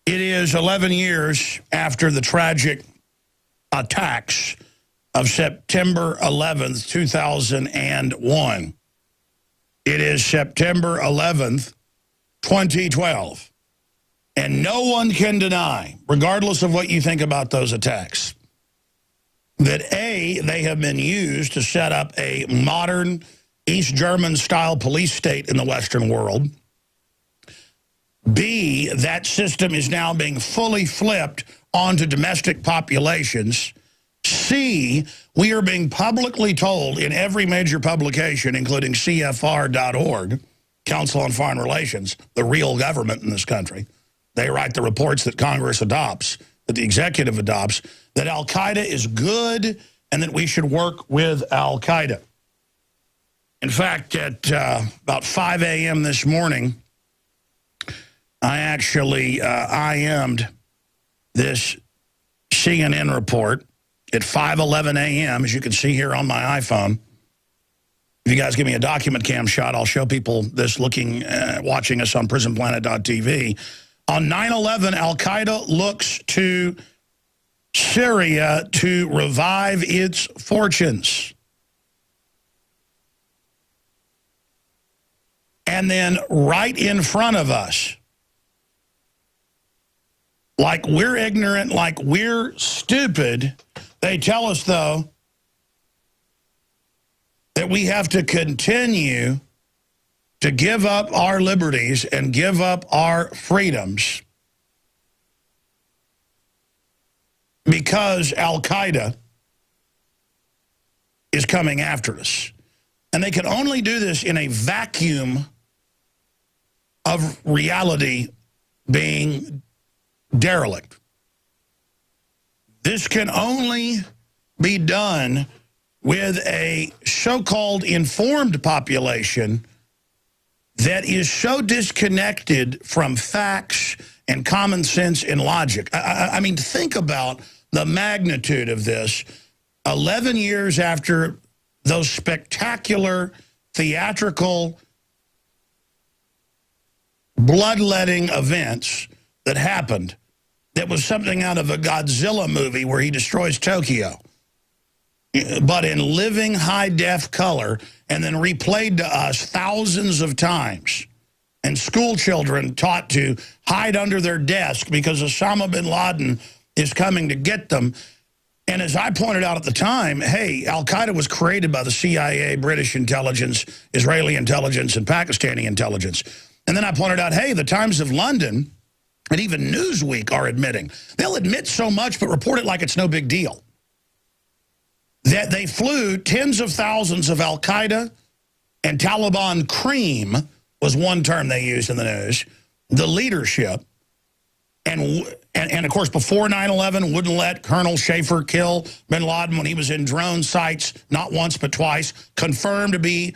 It is 11 years after the tragic attacks of September 11th, 2001. It is September 11th, 2012. And no one can deny, regardless of what you think about those attacks, that A, they have been used to set up a modern East German-style police state in the Western world. B, that system is now being fully flipped onto domestic populations. C, we are being publicly told in every major publication, including CFR.org, Council on Foreign Relations, the real government in this country. They write the reports that Congress adopts, that the executive adopts, that al-Qaeda is good and that we should work with al-Qaeda. In fact, at about 5 a.m. this morning, I actually IM'd this CNN report at 5:11 a.m., as you can see here on my iPhone. If you guys give me a document cam shot, I'll show people this watching us on prisonplanet.tv. On 9/11, al-Qaeda looks to Syria to revive its fortunes. And then right in front of us, like we're ignorant, like we're stupid, they tell us, though, that we have to continue to give up our liberties and give up our freedoms because al-Qaeda is coming after us. And they can only do this in a vacuum of reality being derelict. This can only be done with a so-called informed population that is so disconnected from facts and common sense and logic. I mean, think about the magnitude of this. 11 years after those spectacular, theatrical, bloodletting events that happened, that was something out of a Godzilla movie where he destroys Tokyo, but in living high-def color, and then replayed to us thousands of times. And school children taught to hide under their desk because Osama bin Laden is coming to get them. And as I pointed out at the time, hey, al-Qaeda was created by the CIA, British intelligence, Israeli intelligence, and Pakistani intelligence. And then I pointed out, hey, the Times of London and even Newsweek are admitting. They'll admit so much but report it like it's no big deal. That they flew tens of thousands of al-Qaeda and Taliban cream was one term they used in the news, the leadership. And of course, before 9/11, wouldn't let Colonel Schaefer kill bin Laden when he was in drone sites, not once but twice, confirmed to be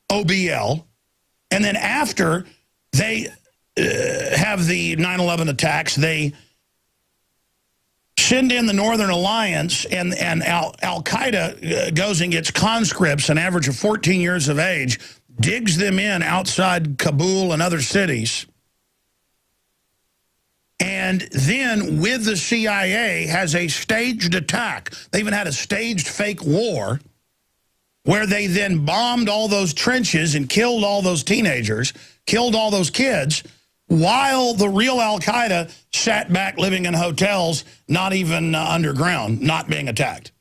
OBL. And then after they have the 9/11 attacks, they send in the Northern Alliance, and al-Qaeda goes and gets conscripts, an average of 14 years of age, digs them in outside Kabul and other cities, and then with the CIA has a staged attack. They even had a staged fake war where they then bombed all those trenches and killed all those teenagers, killed all those kids, while the real al-Qaeda sat back living in hotels, not even underground, not being attacked.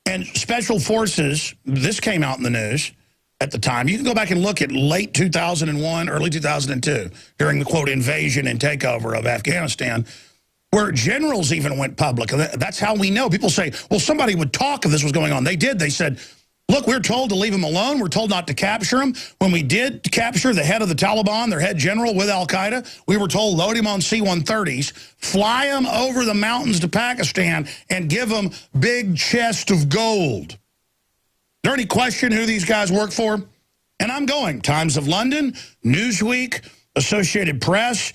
And special forces, this came out in the news at the time. You can go back and look at late 2001, early 2002, during the, quote, invasion and takeover of Afghanistan, where generals even went public. That's how we know. People say, well, somebody would talk if this was going on. They did. They said, look, we're told to leave him alone. We're told not to capture him. When we did capture the head of the Taliban, their head general with al-Qaeda, we were told load him on C-130s, fly him over the mountains to Pakistan, and give him big chest of gold. Is there any question who these guys work for? And I'm going. Times of London, Newsweek, Associated Press,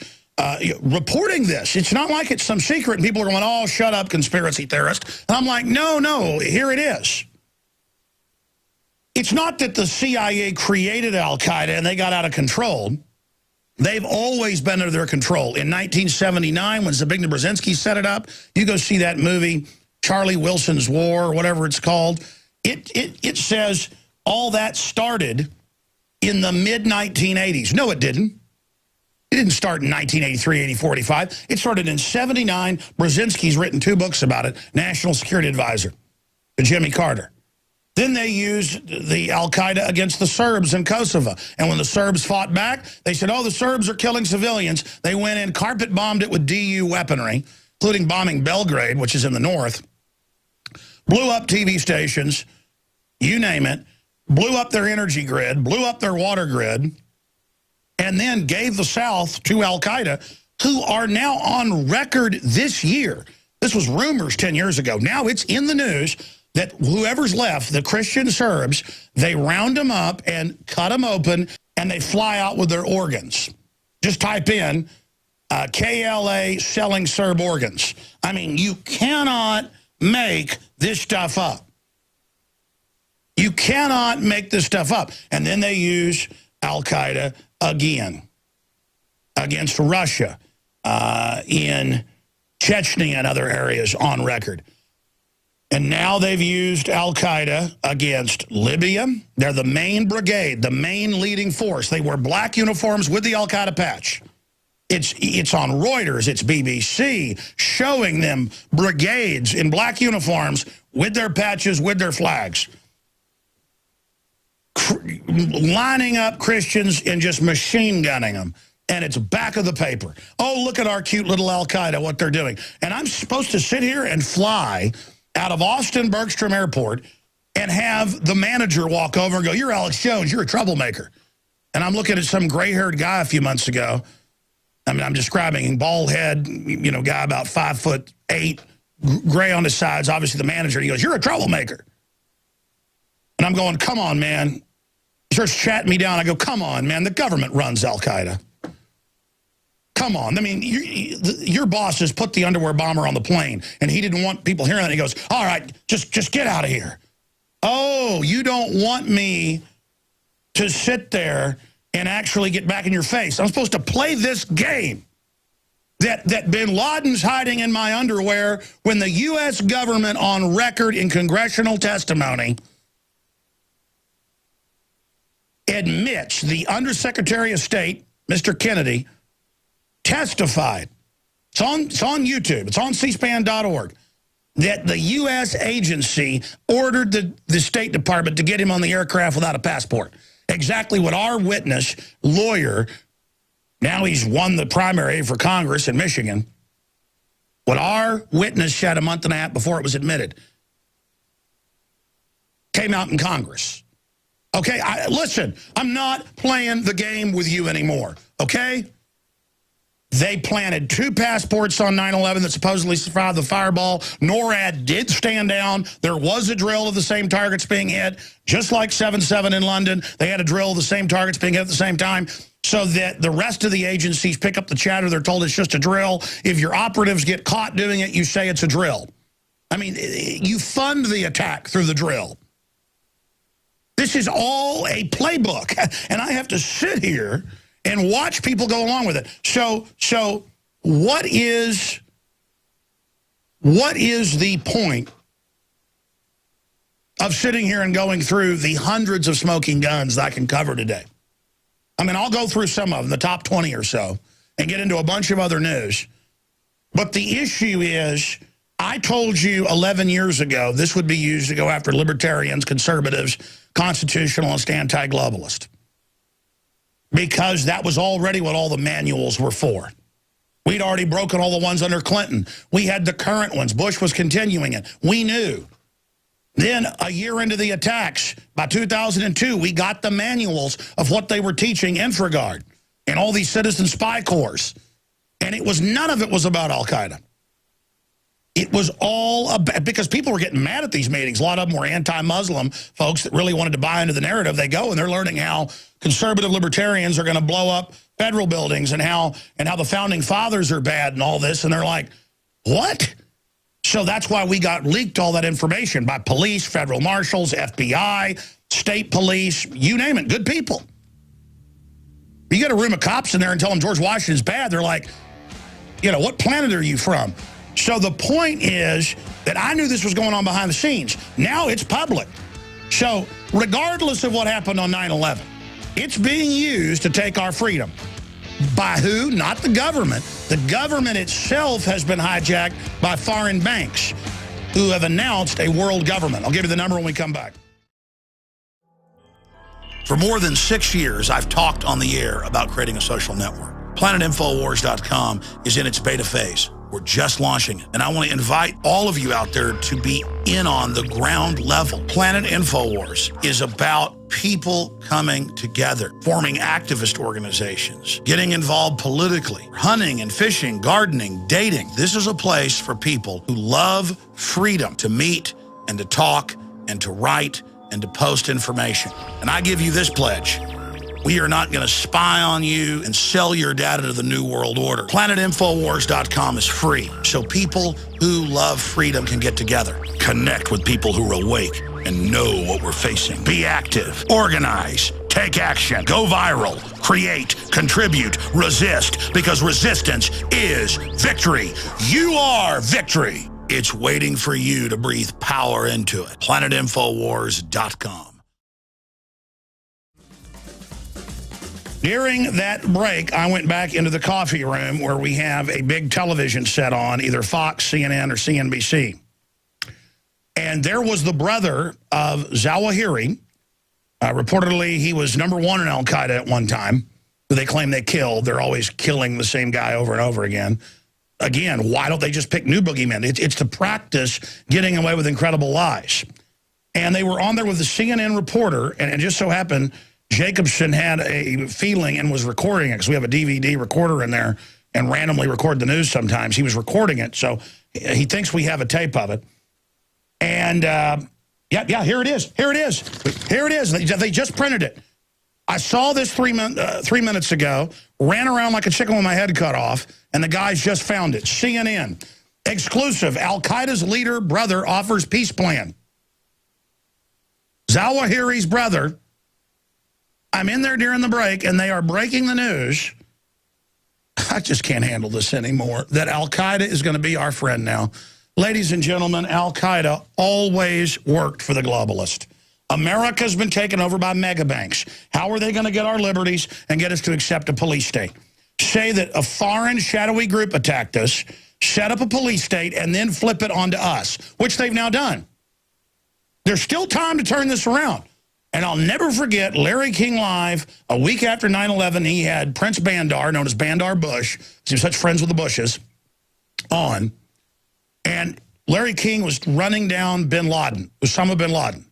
reporting this. It's not like it's some secret and people are going, oh, shut up, conspiracy theorist. And I'm like, no, here it is. It's not that the CIA created al-Qaeda and they got out of control. They've always been under their control. In 1979, when Zbigniew Brzezinski set it up, you go see that movie, Charlie Wilson's War, or whatever it's called. It says all that started in the mid-1980s. No, it didn't. It didn't start in 1983, 84, 85. It started in 79. Brzezinski's written 2 books about it, National Security Advisor to Jimmy Carter. Then they used the al-Qaeda against the Serbs in Kosovo. And when the Serbs fought back, they said, oh, the Serbs are killing civilians. They went in, carpet bombed it with DU weaponry, including bombing Belgrade, which is in the north, blew up TV stations, you name it, blew up their energy grid, blew up their water grid, and then gave the South to al-Qaeda, who are now on record this year. This was rumors 10 years ago. Now it's in the news that whoever's left, the Christian Serbs, they round them up and cut them open, and they fly out with their organs. Just type in KLA selling Serb organs. I mean, you cannot make this stuff up. You cannot make this stuff up. And then they use al-Qaeda again against Russia in Chechnya and other areas on record. And now they've used al-Qaeda against Libya. They're the main brigade, the main leading force. They wear black uniforms with the al-Qaeda patch. It's on Reuters, it's BBC, showing them brigades in black uniforms with their patches, with their flags. Lining up Christians and just machine gunning them. And it's back of the paper. Oh, look at our cute little al-Qaeda, what they're doing. And I'm supposed to sit here and fly out of Austin Bergstrom Airport and have the manager walk over and go, you're Alex Jones, you're a troublemaker. And I'm looking at some gray-haired guy a few months ago. I mean, I'm describing bald head, you know, guy about 5'8", gray on his sides, obviously the manager. He goes, you're a troublemaker. And I'm going, come on, man. He starts chatting me down. I go, come on, man, the government runs al-Qaeda. Come on. I mean, your boss just put the underwear bomber on the plane, and he didn't want people hearing that. He goes, all right, just get out of here. Oh, you don't want me to sit there and actually get back in your face. I'm supposed to play this game that bin Laden's hiding in my underwear when the U.S. government on record in congressional testimony admits the Undersecretary of State, Mr. Kennedy, testified, it's on YouTube, it's on cspan.org, that the U.S. agency ordered the State Department to get him on the aircraft without a passport. Exactly what our witness, lawyer, now he's won the primary for Congress in Michigan, what our witness said a month and a half before it was admitted, came out in Congress. Okay, listen, I'm not playing the game with you anymore, okay? They planted 2 passports on 9/11 that supposedly survived the fireball. NORAD did stand down. There was a drill of the same targets being hit, just like 7/7 in London. They had a drill of the same targets being hit at the same time, so that the rest of the agencies pick up the chatter. They're told it's just a drill. If your operatives get caught doing it, you say it's a drill. I mean, you fund the attack through the drill. This is all a playbook, and I have to sit here and watch people go along with it. So what is the point of sitting here and going through the hundreds of smoking guns that I can cover today? I mean, I'll go through some of them, the top 20 or so, and get into a bunch of other news. But the issue is, I told you 11 years ago this would be used to go after libertarians, conservatives, constitutionalists, anti-globalists. Because that was already what all the manuals were for. We'd already broken all the ones under Clinton. We had the current ones. Bush was continuing it. We knew. Then, a year into the attacks, by 2002, we got the manuals of what they were teaching InfraGard and all these citizen spy corps. And none of it was about al-Qaeda. It was all about, because people were getting mad at these meetings. A lot of them were anti-Muslim folks that really wanted to buy into the narrative. They go and they're learning how conservative libertarians are going to blow up federal buildings and how the founding fathers are bad and all this. And they're like, what? So that's why we got leaked all that information by police, federal marshals, FBI, state police, you name it, good people. You get a room of cops in there and tell them George Washington's bad, they're like, you know, what planet are you from? So the point is that I knew this was going on behind the scenes. Now it's public. So regardless of what happened on 9/11, it's being used to take our freedom. By who? Not the government. The government itself has been hijacked by foreign banks who have announced a world government. I'll give you the number when we come back. For more than 6 years, I've talked on the air about creating a social network. PlanetInfoWars.com is in its beta phase. We're just launching it. And I want to invite all of you out there to be in on the ground level. Planet InfoWars is about people coming together, forming activist organizations, getting involved politically, hunting and fishing, gardening, dating. This is a place for people who love freedom to meet and to talk and to write and to post information. And I give you this pledge. We are not going to spy on you and sell your data to the New World Order. PlanetInfoWars.com is free, so people who love freedom can get together. Connect with people who are awake and know what we're facing. Be active, organize, take action, go viral, create, contribute, resist, because resistance is victory. You are victory. It's waiting for you to breathe power into it. PlanetInfoWars.com. During that break, I went back into the coffee room where we have a big television set on, either Fox, CNN, or CNBC. And there was the brother of Zawahiri. Reportedly, he was #1 in al-Qaeda at one time, who they claim they killed. They're always killing the same guy over and over again. Again, why don't they just pick new boogeymen? It's to practice getting away with incredible lies. And they were on there with the CNN reporter, and it just so happened Jacobson had a feeling and was recording it, because we have a DVD recorder in there and randomly record the news sometimes. He was recording it, so he thinks we have a tape of it. And, yeah, here it is. Here it is. Here it is. They just printed it. I saw this 3 minutes ago, ran around like a chicken with my head cut off, and the guys just found it. CNN, exclusive, Al-Qaeda's leader brother offers peace plan. Zawahiri's brother. I'm in there during the break, and they are breaking the news. I just can't handle this anymore, that Al-Qaeda is going to be our friend now. Ladies and gentlemen, Al-Qaeda always worked for the globalist. America's been taken over by mega banks. How are they going to get our liberties and get us to accept a police state? Say that a foreign shadowy group attacked us, set up a police state, and then flip it onto us, which they've now done. There's still time to turn this around. And I'll never forget Larry King Live, a week after 9/11, he had Prince Bandar, known as Bandar Bush, he was such friends with the Bushes, on. And Larry King was running down bin Laden, Osama bin Laden,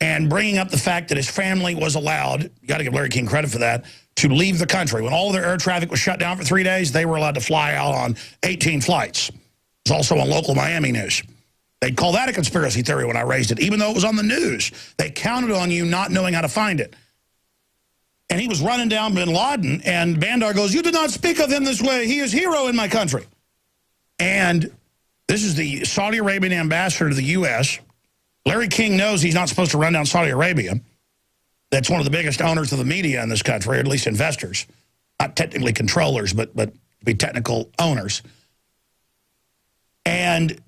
and bringing up the fact that his family was allowed, you got to give Larry King credit for that, to leave the country. When all their air traffic was shut down for 3 days, they were allowed to fly out on 18 flights. It was also on local Miami news. They'd call that a conspiracy theory when I raised it, even though it was on the news. They counted on you not knowing how to find it. And he was running down bin Laden, and Bandar goes, "You did not speak of him this way. He is hero in my country." And this is the Saudi Arabian ambassador to the U.S. Larry King knows he's not supposed to run down Saudi Arabia. That's one of the biggest owners of the media in this country, or at least investors. Not technically controllers, but be technical owners. And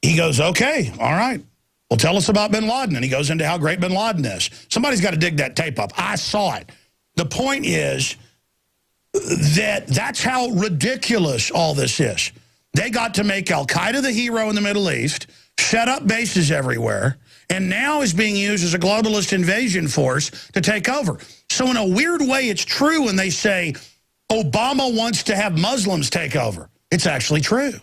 he goes, "Okay, all right. Well, tell us about bin Laden." And he goes into how great bin Laden is. Somebody's got to dig that tape up. I saw it. The point is that that's how ridiculous all this is. They got to make Al-Qaeda the hero in the Middle East, set up bases everywhere, and now is being used as a globalist invasion force to take over. So in a weird way, it's true when they say Obama wants to have Muslims take over. It's actually true.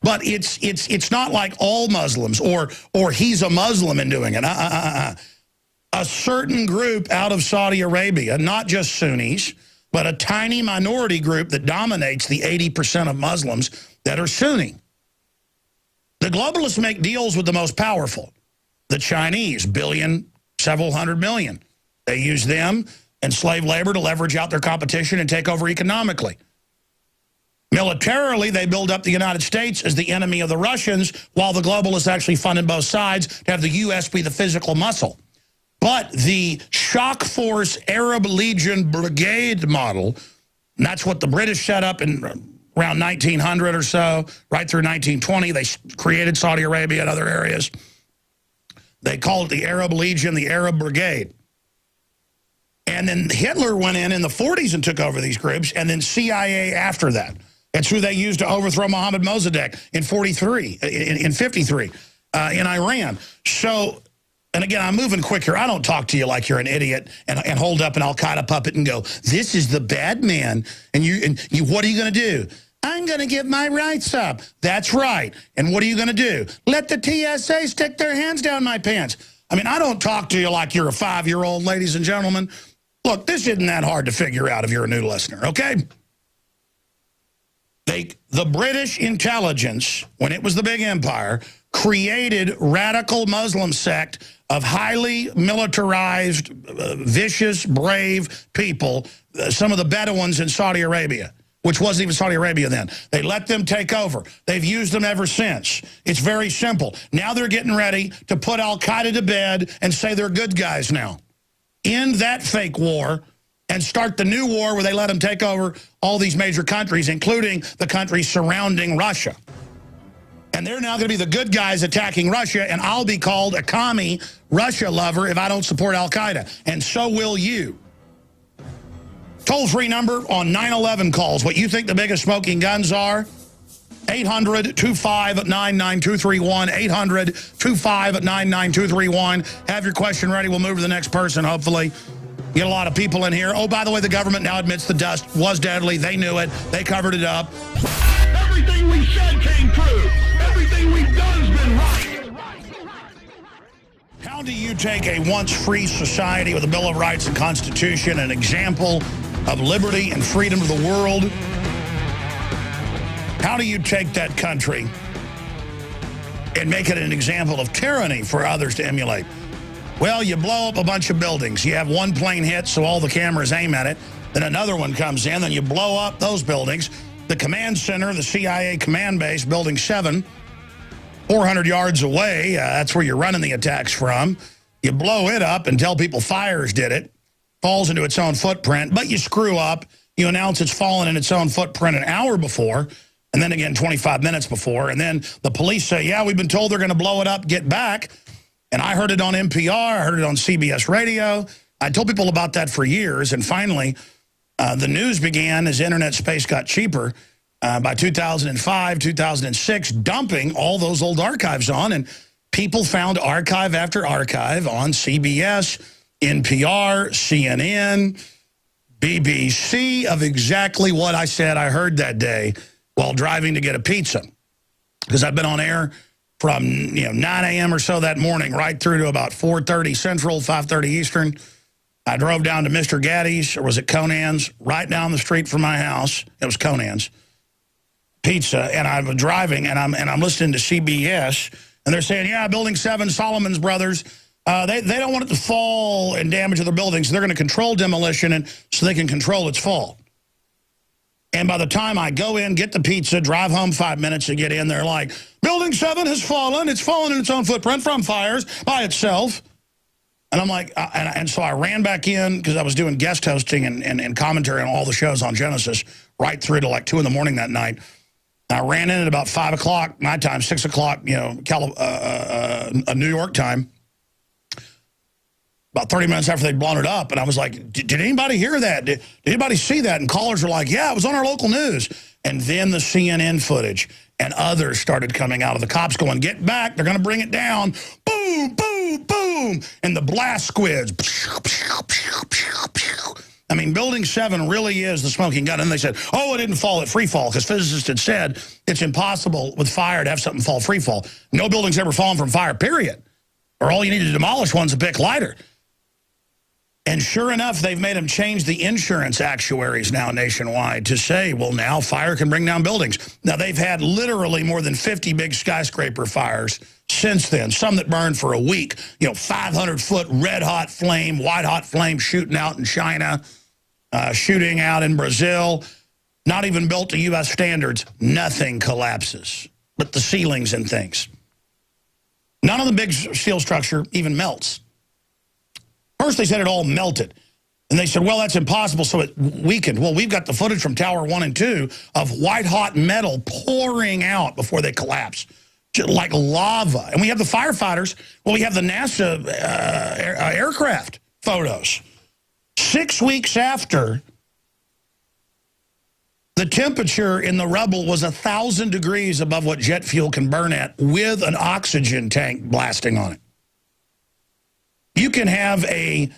But it's not like all Muslims or he's a Muslim in doing it. A certain group out of Saudi Arabia, not just Sunnis, but a tiny minority group that dominates the 80% of Muslims that are Sunni. The globalists make deals with the most powerful. The Chinese, billion, several hundred million. They use them and slave labor to leverage out their competition and take over economically. Militarily, they build up the United States as the enemy of the Russians, while the globalists actually funded both sides to have the U.S. be the physical muscle. But the Shock Force Arab Legion Brigade model, and that's what the British set up in around 1900 or so, right through 1920. They created Saudi Arabia and other areas. They called it the Arab Legion, the Arab Brigade. And then Hitler went in the 40s and took over these groups, and then CIA after that. That's who they used to overthrow Mohammad Mossadegh in 53 in Iran. So, and again, I'm moving quick here. I don't talk to you like you're an idiot and hold up an Al-Qaeda puppet and go, this is the bad man. And you, what are you going to do? I'm going to give my rights up. That's right. And what are you going to do? Let the TSA stick their hands down my pants. I mean, I don't talk to you like you're a 5-year-old, ladies and gentlemen. Look, this isn't that hard to figure out if you're a new listener, okay? The British intelligence, when it was the big empire, created radical Muslim sect of highly militarized, vicious, brave people, some of the Bedouins in Saudi Arabia, which wasn't even Saudi Arabia then. They let them take over. They've used them ever since. It's very simple. Now they're getting ready to put Al-Qaeda to bed and say they're good guys now. End that fake war and start the new war where they let them take over all these major countries, including the countries surrounding Russia. And they're now going to be the good guys attacking Russia, and I'll be called a commie Russia lover if I don't support Al-Qaeda. And so will you. Toll-free number on 9/11 calls. What you think the biggest smoking guns are? 800-259-9231. 800-259-9231. Have your question ready. We'll move to the next person, hopefully. Get a lot of people in here. Oh, by the way, the government now admits the dust was deadly. They knew it. They covered it up. Everything we said came true. Everything we've done's been right. How do you take a once free society with a Bill of Rights and Constitution, an example of liberty and freedom to the world? How do you take that country and make it an example of tyranny for others to emulate? Well, you blow up a bunch of buildings. You have one plane hit, so all the cameras aim at it. Then another one comes in, then you blow up those buildings. The command center, the CIA command base, Building 7, 400 yards away, that's where you're running the attacks from. You blow it up and tell people fires did it. Falls into its own footprint, but you screw up. You announce it's fallen in its own footprint an hour before, and then again 25 minutes before, and then the police say, yeah, we've been told they're going to blow it up, get back. And I heard it on NPR, I heard it on CBS radio. I told people about that for years, and finally, the news began as internet space got cheaper by 2005, 2006, dumping all those old archives on, and people found archive after archive on CBS, NPR, CNN, BBC of exactly what I said I heard that day while driving to get a pizza. Because I've been on air from 9 a.m. or so that morning right through to about 4:30 Central, 5:30 Eastern. I drove down to Mr. Gaddy's, or was it Conan's, right down the street from my house. It was Conan's Pizza, and I was driving, and I'm listening to CBS, and they're saying, yeah, Building 7, Solomon's Brothers, they don't want it to fall and damage other buildings. So they're going to control demolition and so they can control its fall. And by the time I go in, get the pizza, drive home 5 minutes to get in, they're like, Building 7 has fallen. It's fallen in its own footprint from fires by itself. And I'm like, and so I ran back in because I was doing guest hosting and commentary on all the shows on Genesis right through to like 2 in the morning that night. I ran in at about 5 o'clock my time, 6 o'clock, New York time. About 30 minutes after they'd blown it up, and I was like, did anybody hear that? Did anybody see that? And callers were like, yeah, it was on our local news. And then the CNN footage and others started coming out of the cops going, get back, they're going to bring it down. Boom, boom, boom. And the blast squids. I mean, Building 7 really is the smoking gun. And they said, oh, it didn't fall at free fall, because physicists had said it's impossible with fire to have something fall free fall. No building's ever fallen from fire, period. Or all you need to demolish one's a pick lighter. And sure enough, they've made them change the insurance actuaries now nationwide to say, well, now fire can bring down buildings. Now, they've had literally more than 50 big skyscraper fires since then, some that burned for a week. 500-foot red-hot flame, white-hot flame shooting out in China, shooting out in Brazil, not even built to U.S. standards. Nothing collapses, but the ceilings and things. None of the big steel structure even melts. First they said it all melted. And they said, well, that's impossible, so it weakened. Well, we've got the footage from Tower 1 and 2 of white-hot metal pouring out before they collapse, like lava. And we have the firefighters. Well, we have the NASA aircraft photos. 6 weeks after, the temperature in the rubble was 1,000 degrees above what jet fuel can burn at with an oxygen tank blasting on it. You can have a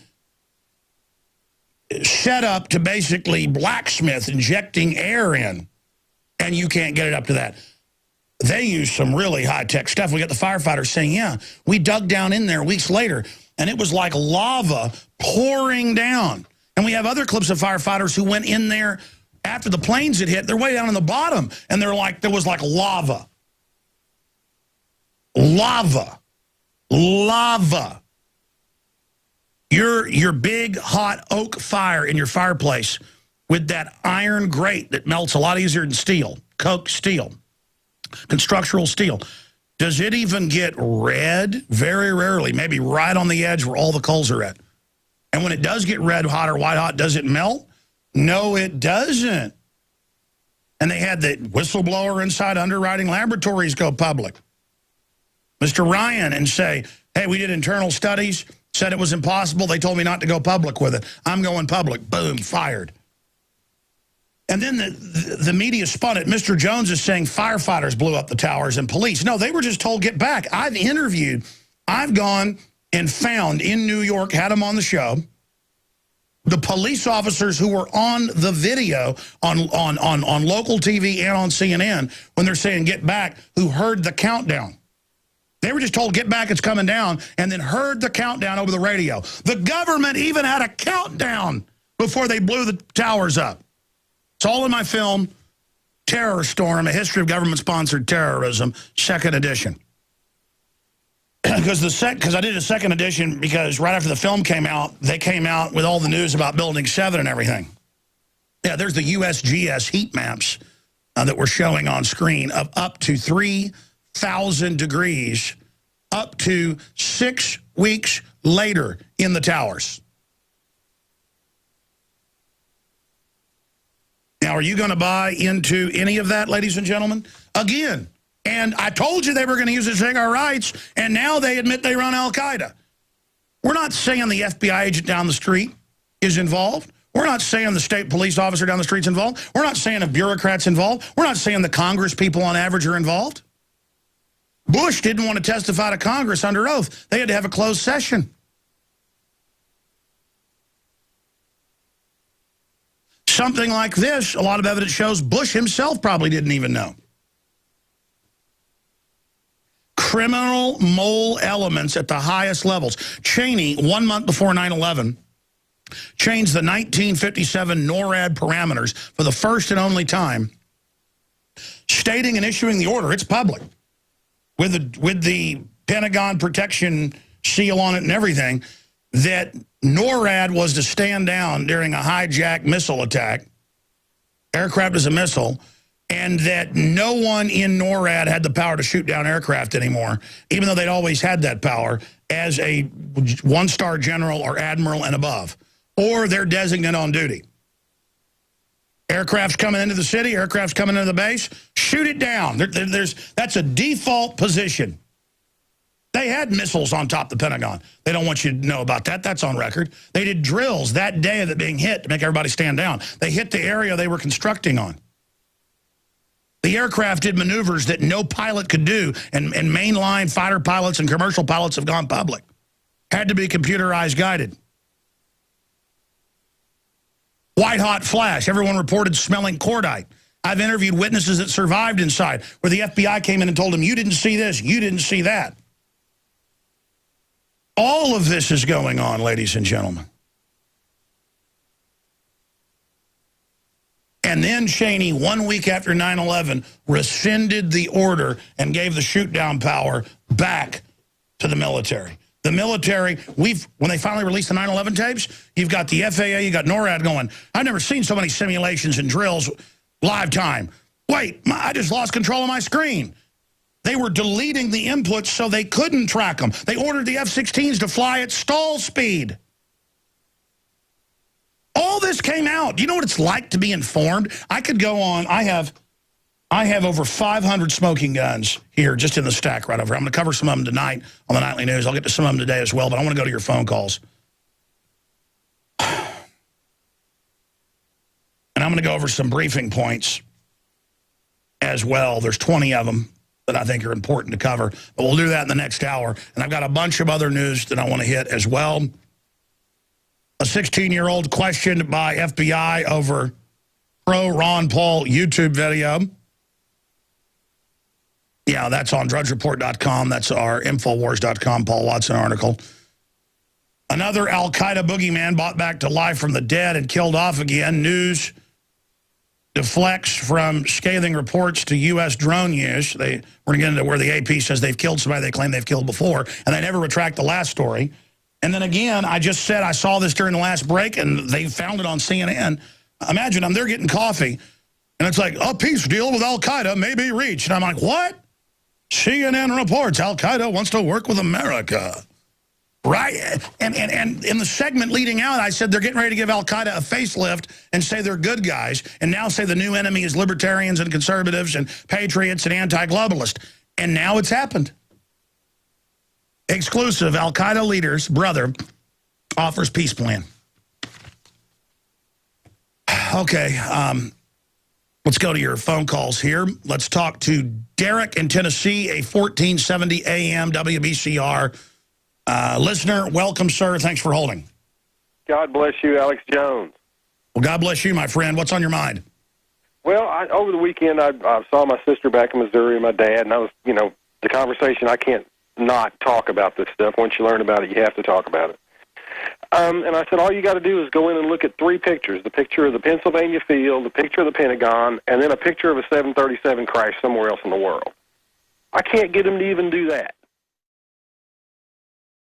set up to basically blacksmith injecting air in, and you can't get it up to that. They use some really high-tech stuff. We got the firefighters saying, yeah, we dug down in there weeks later, and it was like lava pouring down. And we have other clips of firefighters who went in there after the planes had hit. They're way down on the bottom, and they're like, there was like lava. Lava. Lava. Your big, hot oak fire in your fireplace with that iron grate that melts a lot easier than steel, coke steel, constructional steel. Does it even get red? Very rarely, maybe right on the edge where all the coals are at. And when it does get red hot or white hot, does it melt? No, it doesn't. And they had the whistleblower inside Underwriting Laboratories go public, Mr. Ryan, and say, hey, we did internal studies, said it was impossible. They told me not to go public with it. I'm going public. Boom, fired. And then the media spun it. Mr. Jones is saying firefighters blew up the towers and police. No, they were just told, get back. I've gone and found in New York, had them on the show, the police officers who were on the video on local TV and on CNN when they're saying get back, who heard the countdown. They were just told, get back, it's coming down, and then heard the countdown over the radio. The government even had a countdown before they blew the towers up. It's all in my film, Terror Storm, A History of Government-Sponsored Terrorism, 2nd edition. Because I did a 2nd edition because right after the film came out, they came out with all the news about Building 7 and everything. Yeah, there's the USGS heat maps that we're showing on screen of up to 3,000 degrees up to 6 weeks later in the towers. Now, are you going to buy into any of that, ladies and gentlemen? Again, and I told you they were going to use it to take our rights, and now they admit they run al-Qaeda. We're not saying the FBI agent down the street is involved. We're not saying the state police officer down the street's involved. We're not saying the bureaucrats involved. We're not saying the Congress people on average are involved. Bush didn't want to testify to Congress under oath. They had to have a closed session. Something like this, a lot of evidence shows Bush himself probably didn't even know. Criminal mole elements at the highest levels. Cheney, 1 month before 9/11, changed the 1957 NORAD parameters for the first and only time, stating and issuing the order, it's public, with the Pentagon protection seal on it and everything, that NORAD was to stand down during a hijacked missile attack, aircraft as a missile, and that no one in NORAD had the power to shoot down aircraft anymore, even though they'd always had that power as a one-star general or admiral and above, or their designate on duty. Aircraft's coming into the city, aircraft's coming into the base, shoot it down. That's a default position. They had missiles on top of the Pentagon. They don't want you to know about that. That's on record. They did drills that day of it being hit to make everybody stand down. They hit the area they were constructing on. The aircraft did maneuvers that no pilot could do, and mainline fighter pilots and commercial pilots have gone public. Had to be computerized guided. White-hot flash. Everyone reported smelling cordite. I've interviewed witnesses that survived inside, where the FBI came in and told them, you didn't see this, you didn't see that. All of this is going on, ladies and gentlemen. And then Cheney, 1 week after 9/11, rescinded the order and gave the shoot-down power back to the military. The military, when they finally released the 9/11 tapes, you've got the FAA, you got NORAD going, I've never seen so many simulations and drills live time. Wait, I just lost control of my screen. They were deleting the inputs so they couldn't track them. They ordered the F-16s to fly at stall speed. All this came out. Do you know what it's like to be informed? I could go on. I have over 500 smoking guns here just in the stack right over here. I'm going to cover some of them tonight on the Nightly News. I'll get to some of them today as well, but I want to go to your phone calls. And I'm going to go over some briefing points as well. There's 20 of them that I think are important to cover, but we'll do that in the next hour. And I've got a bunch of other news that I want to hit as well. A 16-year-old questioned by FBI over pro-Ron Paul YouTube video. Yeah, that's on drudgereport.com. That's our Infowars.com Paul Watson article. Another al-Qaeda boogeyman brought back to life from the dead and killed off again. News deflects from scathing reports to U.S. drone use. We're going to get into where the AP says they've killed somebody they claim they've killed before, and they never retract the last story. And then again, I just said I saw this during the last break, and they found it on CNN. Imagine I'm there getting coffee, and it's like, a peace deal with al-Qaeda may be reached. And I'm like, what? CNN reports al-Qaeda wants to work with America. Right? And in the segment leading out, I said they're getting ready to give al-Qaeda a facelift and say they're good guys, and now say the new enemy is libertarians and conservatives and patriots and anti-globalists. And now it's happened. Exclusive, al-Qaeda leader's brother offers peace plan. Okay, let's go to your phone calls here. Let's talk to Derek in Tennessee, a 1470 AM WBCR listener. Welcome, sir. Thanks for holding. God bless you, Alex Jones. Well, God bless you, my friend. What's on your mind? Well, over the weekend, I saw my sister back in Missouri and my dad, and I was, the conversation, I can't not talk about this stuff. Once you learn about it, you have to talk about it. And I said, all you got to do is go in and look at three pictures: the picture of the Pennsylvania field, the picture of the Pentagon, and then a picture of a 737 crash somewhere else in the world. I can't get them to even do that.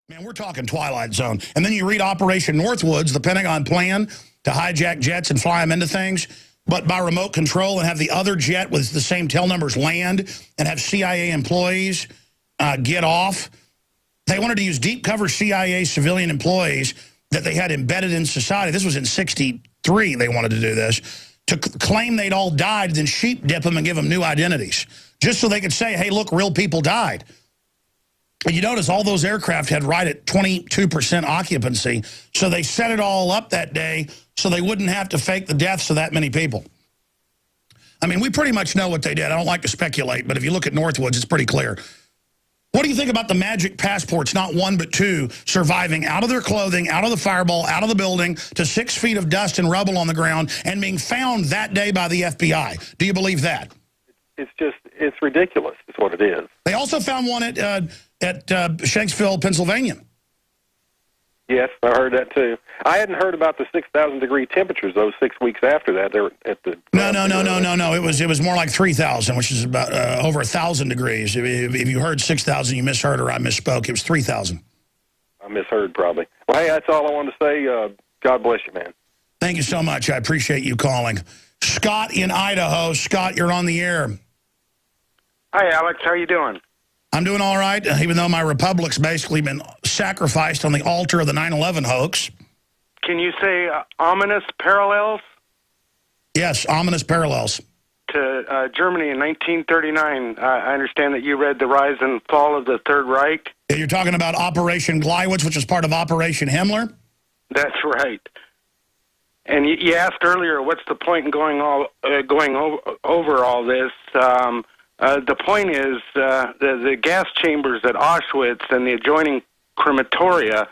Man, we're talking Twilight Zone. And then you read Operation Northwoods, the Pentagon plan to hijack jets and fly them into things, but by remote control, and have the other jet with the same tail numbers land and have CIA employees get off. They wanted to use deep cover CIA civilian employees that they had embedded in society. This was in '63 they wanted to do this, to claim they'd all died, then sheep dip them and give them new identities, just so they could say, hey, look, real people died. And you notice all those aircraft had right at 22% occupancy, so they set it all up that day so they wouldn't have to fake the deaths of that many people. I mean, we pretty much know what they did. I don't like to speculate, but if you look at Northwoods, it's pretty clear. What do you think about the magic passports, not one but two, surviving out of their clothing, out of the fireball, out of the building, to 6 feet of dust and rubble on the ground, and being found that day by the FBI? Do you believe that? It's ridiculous, is what it is. They also found one at Shanksville, Pennsylvania. Yes, I heard that too. I hadn't heard about the 6,000-degree temperatures those 6 weeks after that. They were at the No. It was more like 3,000, which is about over 1,000 degrees. If you heard 6,000, you misheard or I misspoke. It was 3,000. I misheard probably. Well, hey, that's all I wanted to say. God bless you, man. Thank you so much. I appreciate you calling. Scott in Idaho. Scott, you're on the air. Hi, Alex. How you doing? I'm doing all right, even though my republic's basically been sacrificed on the altar of the 9/11 hoax. Can you say ominous parallels? Yes, ominous parallels. To Germany in 1939. I understand that you read The Rise and Fall of the Third Reich. You're talking about Operation Gleiwitz, which was part of Operation Himmler? That's right. And you asked earlier, what's the point in going over all this? The point is the gas chambers at Auschwitz and the adjoining crematoria,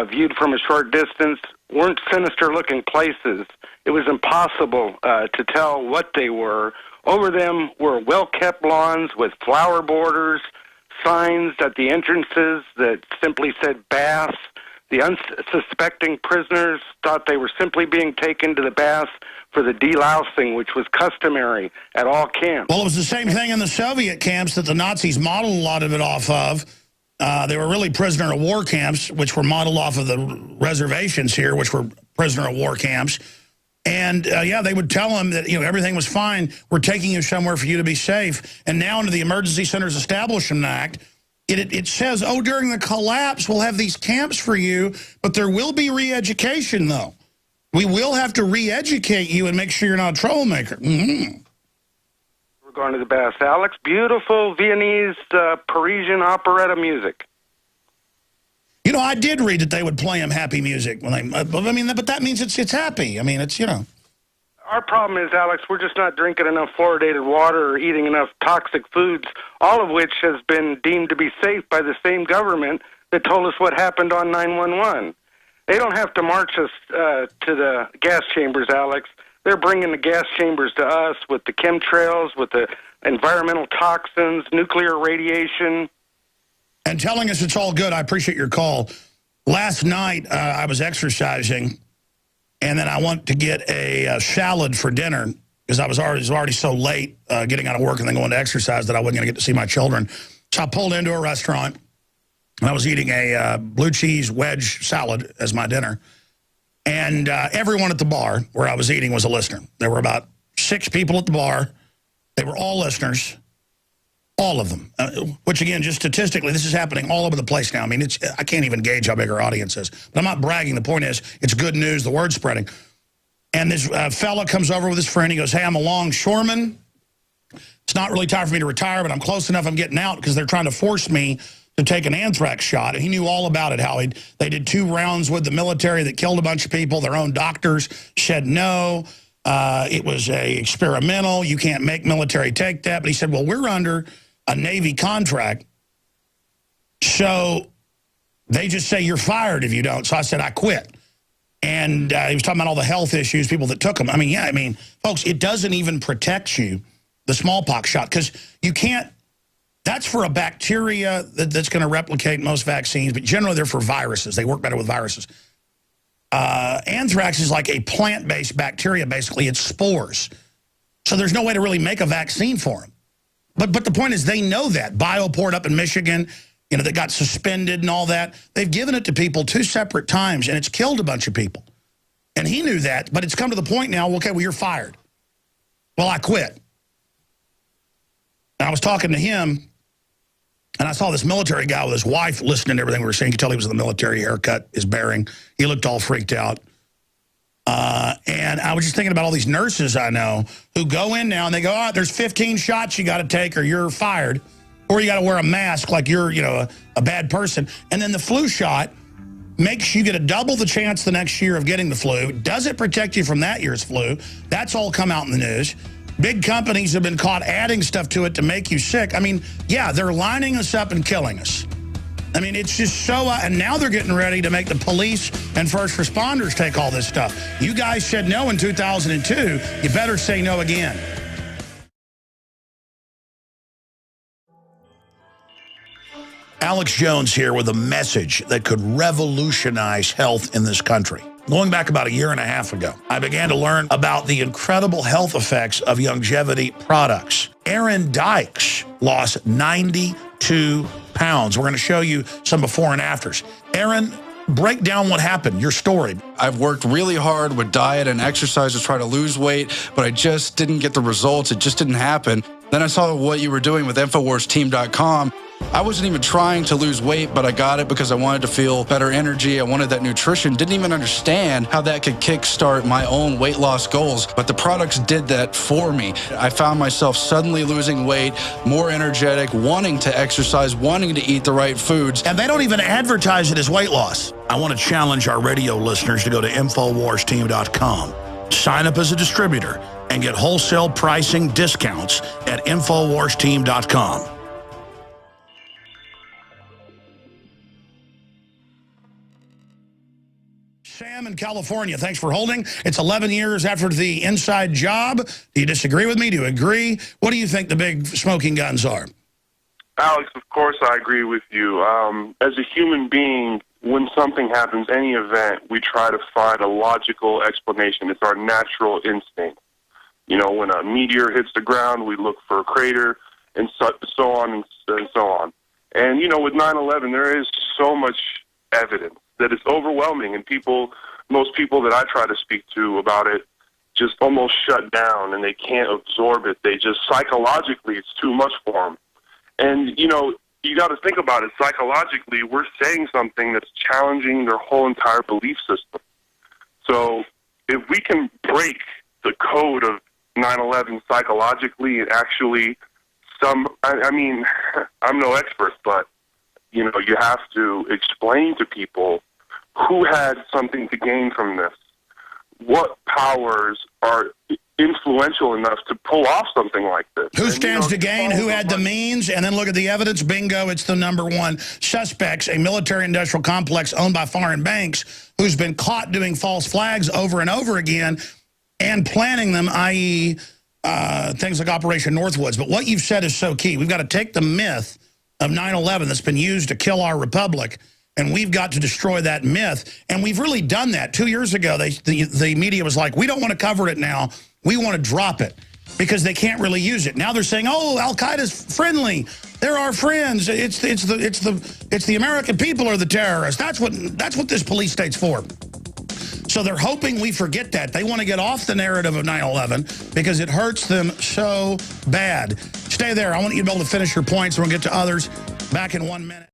viewed from a short distance, weren't sinister-looking places. It was impossible to tell what they were. Over them were well-kept lawns with flower borders, signs at the entrances that simply said baths. The unsuspecting prisoners thought they were simply being taken to the baths for the delousing, which was customary at all camps. Well, it was the same thing in the Soviet camps that the Nazis modeled a lot of it off of. They were really prisoner of war camps, which were modeled off of the reservations here, which were prisoner of war camps. And, yeah, they would tell them that, everything was fine. We're taking you somewhere for you to be safe. And now under the Emergency Centers Establishment Act, it says, oh, during the collapse, we'll have these camps for you, but there will be re-education, though. We will have to re-educate you and make sure you're not a troublemaker. Mm-hmm. We're going to the bass, Alex. Beautiful Viennese, Parisian operetta music. You know, I did read that they would play him happy music when they. I mean, but that means it's happy. I mean, it's, you know. Our problem is, Alex, we're just not drinking enough fluoridated water or eating enough toxic foods, all of which has been deemed to be safe by the same government that told us what happened on 9/11. They don't have to march us to the gas chambers, Alex. They're bringing the gas chambers to us with the chemtrails, with the environmental toxins, nuclear radiation. And telling us it's all good. I appreciate your call. Last night, I was exercising, and then I went to get a salad for dinner because I was already so late getting out of work and then going to exercise that I wasn't going to get to see my children. So I pulled into a restaurant, and I was eating a blue cheese wedge salad as my dinner. And everyone at the bar where I was eating was a listener. There were about 6 people at the bar. They were all listeners. All of them, which, again, just statistically, this is happening all over the place now. I mean, I can't even gauge how big our audience is. But I'm not bragging. The point is, it's good news. The word's spreading. And this fella comes over with his friend. He goes, hey, I'm a longshoreman. It's not really time for me to retire, but I'm close enough. I'm getting out because they're trying to force me to take an anthrax shot. And he knew all about it, how they did 2 rounds with the military that killed a bunch of people. Their own doctors said no. It was experimental. You can't make military take that. But he said, well, we're under a Navy contract, so they just say you're fired if you don't. So I said, I quit. And he was talking about all the health issues, people that took them. I mean, yeah, I mean, folks, it doesn't even protect you, the smallpox shot, because you can't, that's for a bacteria that's going to replicate most vaccines, but generally they're for viruses. They work better with viruses. Anthrax is like a plant-based bacteria, basically. It's spores. So there's no way to really make a vaccine for them. But the point is, they know that. Bioport up in Michigan, you know, that got suspended and all that. They've given it to people 2 separate times, and it's killed a bunch of people. And he knew that, but it's come to the point now, okay, well, you're fired. Well, I quit. And I was talking to him, and I saw this military guy with his wife listening to everything we were saying. You could tell he was in the military, haircut, his bearing. He looked all freaked out. And I was just thinking about all these nurses I know who go in now and they go, all right, there's 15 shots you got to take or you're fired. Or you got to wear a mask like you're, you know, a bad person. And then the flu shot makes you get a double the chance the next year of getting the flu. Does it protect you from that year's flu? That's all come out in the news. Big companies have been caught adding stuff to it to make you sick. I mean, yeah, they're lining us up and killing us. I mean, it's just so, and now they're getting ready to make the police and first responders take all this stuff. You guys said no in 2002. You better say no again. Alex Jones here with a message that could revolutionize health in this country. Going back about 1.5 years ago, I began to learn about the incredible health effects of longevity products. Aaron Dykes lost 92 pounds. We're going to show you some before and afters. Aaron, break down what happened, your story. I've worked really hard with diet and exercise to try to lose weight, but I just didn't get the results. It just didn't happen. Then I saw what you were doing with InfoWarsTeam.com. I wasn't even trying to lose weight, but I got it because I wanted to feel better energy. I wanted that nutrition. Didn't even understand how that could kickstart my own weight loss goals, but the products did that for me. I found myself suddenly losing weight, more energetic, wanting to exercise, wanting to eat the right foods. And they don't even advertise it as weight loss. I want to challenge our radio listeners to go to InfoWarsTeam.com, sign up as a distributor, and get wholesale pricing discounts at InfoWarsTeam.com. Sam in California, thanks for holding. It's 11 years after the inside job. Do you disagree with me? Do you agree? What do you think the big smoking guns are? Alex, of course I agree with you. As a human being, when something happens, any event, we try to find a logical explanation. It's our natural instinct. You know, when a meteor hits the ground, we look for a crater, and so on and so on. And, you know, with 9/11, there is so much evidence that it's overwhelming, and most people that I try to speak to about it just almost shut down, and they can't absorb it. They just, psychologically, it's too much for them. And, you know, you got to think about it. Psychologically, we're saying something that's challenging their whole entire belief system. So if we can break the code of 9/11 psychologically and actually I mean, I'm no expert, but, you know, you have to explain to people who had something to gain from this. What powers are influential enough to pull off something like this? Who stands to gain? Who had the means? And then look at the evidence. Bingo, it's the number one suspects, a military-industrial complex owned by foreign banks who's been caught doing false flags over and over again and planning them, i.e., things like Operation Northwoods. But what you've said is so key. We've got to take the myth of 9/11 that's been used to kill our republic, and we've got to destroy that myth. And we've really done that. 2 years ago, the media was like, we don't want to cover it now. We want to drop it because they can't really use it. Now they're saying, oh, Al-Qaeda's friendly. They're our friends. It's the American people are the terrorists. That's what this police state's for. So they're hoping we forget that. They want to get off the narrative of 9/11 because it hurts them so bad. Stay there. I want you to be able to finish your points, and we'll get to others back in 1 minute.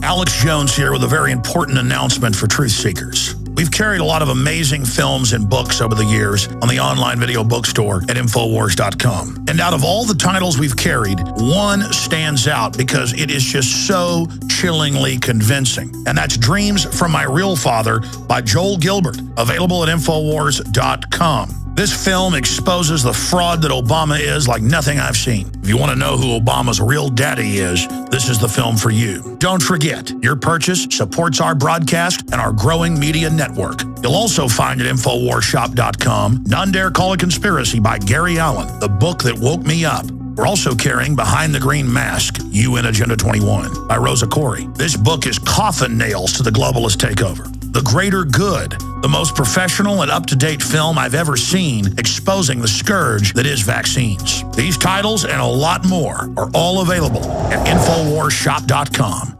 Alex Jones here with a very important announcement for truth seekers. We've carried a lot of amazing films and books over the years on the online video bookstore at mp4.com. And out of all the titles we've carried, one stands out because it is just so chillingly convincing. And that's Dreams from My Real Father by Joel Gilbert, available at mp4.com. This film exposes the fraud that Obama is like nothing I've seen. If you want to know who Obama's real daddy is, this is the film for you. Don't forget, your purchase supports our broadcast and our growing media network. You'll also find at InfoWarsShop.com None Dare Call It Conspiracy by Gary Allen, the book that woke me up. We're also carrying Behind the Green Mask, UN Agenda 21 by Rosa Corey. This book is coffin nails to the globalist takeover. The Greater Good, the most professional and up-to-date film I've ever seen exposing the scourge that is vaccines. These titles and a lot more are all available at InfoWarsShop.com.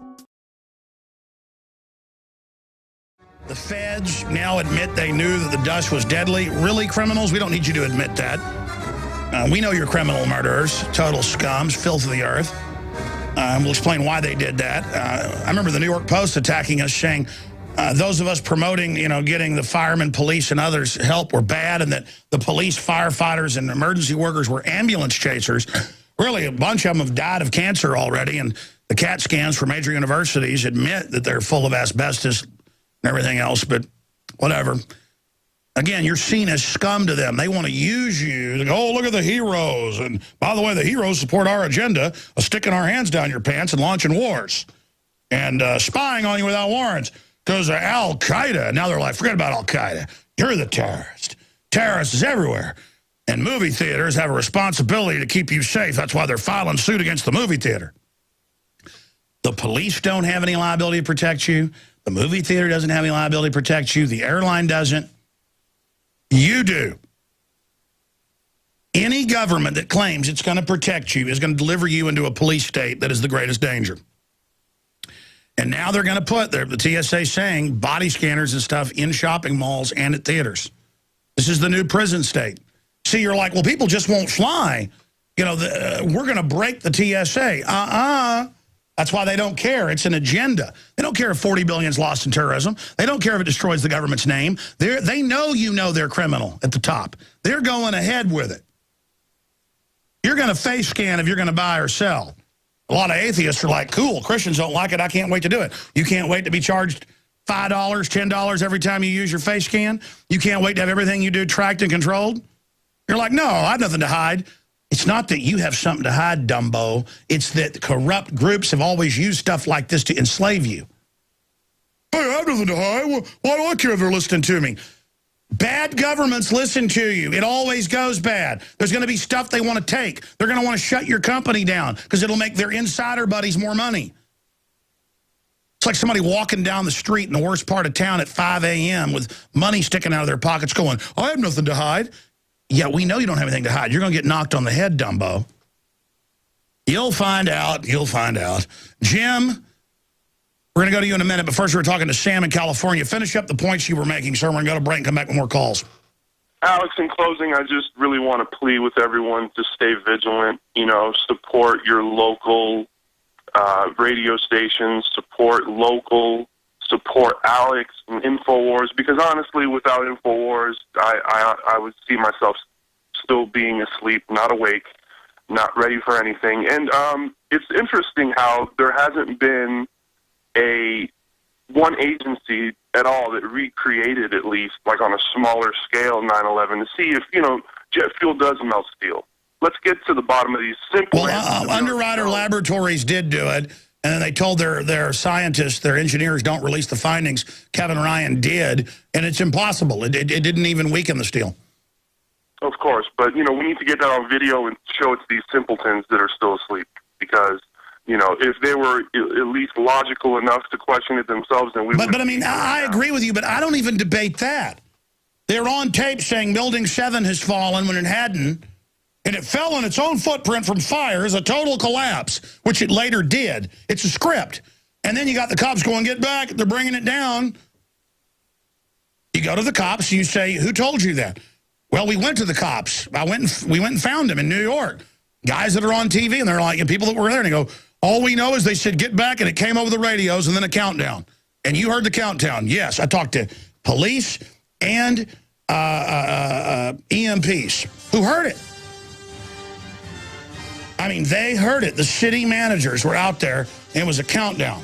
The feds now admit they knew that the dust was deadly. Really, criminals? We don't need you to admit that. We know you're criminal murderers, total scums, filth of the earth. We'll explain why they did that. I remember the New York Post attacking us, saying those of us promoting, getting the firemen, police, and others help were bad, and that the police, firefighters, and emergency workers were ambulance chasers. Really, a bunch of them have died of cancer already, and the CAT scans for major universities admit that they're full of asbestos and everything else, but whatever. Again, you're seen as scum to them. They want to use you. They go, oh, look at the heroes. And by the way, the heroes support our agenda of sticking our hands down your pants and launching wars and spying on you without warrants because of Al-Qaeda. Now they're like, forget about Al-Qaeda. You're the terrorist. Terrorists is everywhere. And movie theaters have a responsibility to keep you safe. That's why they're filing suit against the movie theater. The police don't have any liability to protect you. The movie theater doesn't have any liability to protect you. The airline doesn't. You do. Any government that claims it's going to protect you is going to deliver you into a police state that is the greatest danger. And now they're going to put, the TSA saying, body scanners and stuff in shopping malls and at theaters. This is the new prison state. See, you're like, well, people just won't fly. We're going to break the TSA. That's why they don't care. It's an agenda. They don't care if 40 billion is lost in terrorism. They don't care if it destroys the government's name. They know they're criminal at the top. They're going ahead with it. You're going to face scan if you're going to buy or sell. A lot of atheists are like, cool, Christians don't like it. I can't wait to do it. You can't wait to be charged $5, $10 every time you use your face scan. You can't wait to have everything you do tracked and controlled. You're like, no, I have nothing to hide. It's not that you have something to hide, Dumbo. It's that corrupt groups have always used stuff like this to enslave you. Hey, I have nothing to hide. Why do I care if they're listening to me? Bad governments listen to you. It always goes bad. There's going to be stuff they want to take. They're going to want to shut your company down because it'll make their insider buddies more money. It's like somebody walking down the street in the worst part of town at 5 a.m. with money sticking out of their pockets going, I have nothing to hide. Yeah, we know you don't have anything to hide. You're going to get knocked on the head, Dumbo. You'll find out. You'll find out. Jim, we're going to go to you in a minute, but first we're talking to Sam in California. Finish up the points you were making, sir. We're going to go to break and come back with more calls. Alex, in closing, I just really want to plead with everyone to stay vigilant, support your local radio stations, support local support Alex and InfoWars, because honestly, without InfoWars, I would see myself still being asleep, not awake, not ready for anything. And it's interesting how there hasn't been one agency at all that recreated, at least, like on a smaller scale, 9/11, to see if, jet fuel does melt steel. Let's get to the bottom of these simple... Well, Underwriter Laboratories did do it, and then they told their scientists, their engineers, don't release the findings. Kevin Ryan did, and it's impossible. It didn't even weaken the steel. Of course, but, we need to get that on video and show it to these simpletons that are still asleep, because... if they were at least logical enough to question it themselves, then we would... But I mean, I agree with you, but I don't even debate that. They're on tape saying Building 7 has fallen when it hadn't, and it fell on its own footprint from fires, a total collapse, which it later did. It's a script. And then you got the cops going, get back, they're bringing it down. You go to the cops, you say, who told you that? Well, we went to the cops. We went and found them in New York. Guys that are on TV, and they're like, and people that were there, and they go, all we know is they said, get back, and it came over the radios, and then a countdown. And you heard the countdown. Yes, I talked to police and EMPs who heard it. I mean, they heard it. The city managers were out there, and it was a countdown.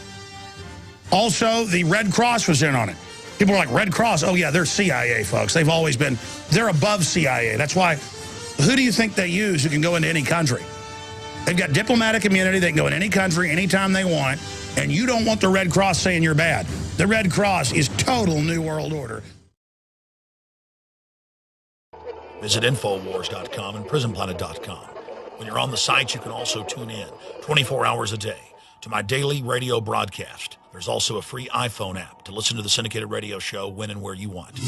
Also, the Red Cross was in on it. People were like, Red Cross? Oh, yeah, they're CIA, folks. They've always been, they're above CIA. That's why, who do you think they use who can go into any country? They've got diplomatic immunity. They can go in any country anytime they want, and you don't want the Red Cross saying you're bad. The Red Cross is total New World Order. Visit Infowars.com and PrisonPlanet.com. When you're on the site, you can also tune in 24 hours a day to my daily radio broadcast. There's also a free iPhone app to listen to the syndicated radio show when and where you want.